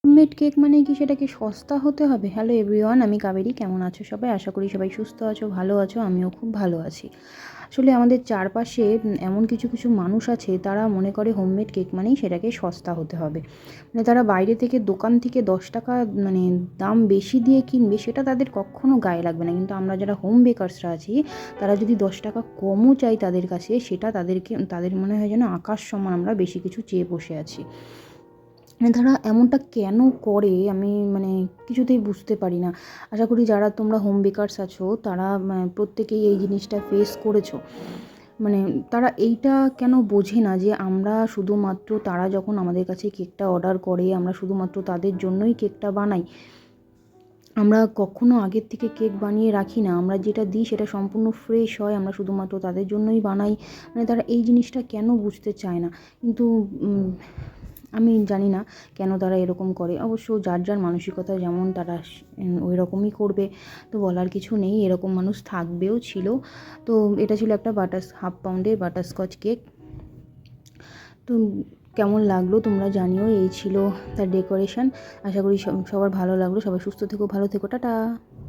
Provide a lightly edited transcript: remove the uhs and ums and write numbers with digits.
Homemade cake মানে কি সেটা কি সস্তা হতে হবে? হ্যালো এভরিওয়ান, আমি কাবেরী। কেমন আছো সবাই? আশা করি সবাই সুস্থ আছো, ভালো আছো। আমিও খুব ভালো আছি। আসলে আমাদের চারপাশে এমন কিছু, কিছু মানুষ আছে তারা মনে করে হোমমেড কেক মানেই সেটাকে সস্তা হতে হবে। মানে তারা বাইরে থেকে দোকান থেকে ৳10 মানে দাম বেশি দিয়ে কিনবে সেটা তাদের কক্ষনো গায়ে লাগবে না। কিন্তু আমরা যারা হোম বেকার্সরা আছি তারা যদি ৳10 কমও চাই তাদের কাছে, সেটা তাদের মনে হয় যেন আকাশ সমান আমরা বেশি কিছু চেয়ে বসে আছি। মানে তারা এমনটা কেন করে আমি কিছুতেই বুঝতে পারি না। আশা করি যারা তোমরা হোম বেকারস আছো তারা প্রত্যেকেই এই জিনিসটা ফেস করেছো। মানে তারা এইটা কেন বোঝে না যে আমরা শুধুমাত্র তারা যখন আমাদের কাছে কেকটা অর্ডার করে আমরা শুধুমাত্র তাদের জন্যই কেকটা বানাই। আমরা কখনো আগের থেকে কেক বানিয়ে রাখি না। আমরা যেটা দিই সেটা সম্পূর্ণ ফ্রেশ হয়। আমরা শুধুমাত্র তাদের জন্যই বানাই। মানে তারা এই জিনিসটা কেন বুঝতে চায় না। কিন্তু আমি জানি না কেন তারা এরকম করে। অবশ্য যার, যার মানসিকতা যেমন তারা ওই রকমই করবে। তো বলার কিছু নেই। এরকম মানুষ থাকবেও, ছিল। তো এটা ছিল একটা হাফ পাউন্ডের বাটারস্কচ কেক। তো কেমন লাগলো তোমরা জানিও। এই ছিল তার ডেকোরেশন। আশা করি সবার ভালো লাগলো। সবাই সুস্থ থেকো, ভালো থেকো। টাটা।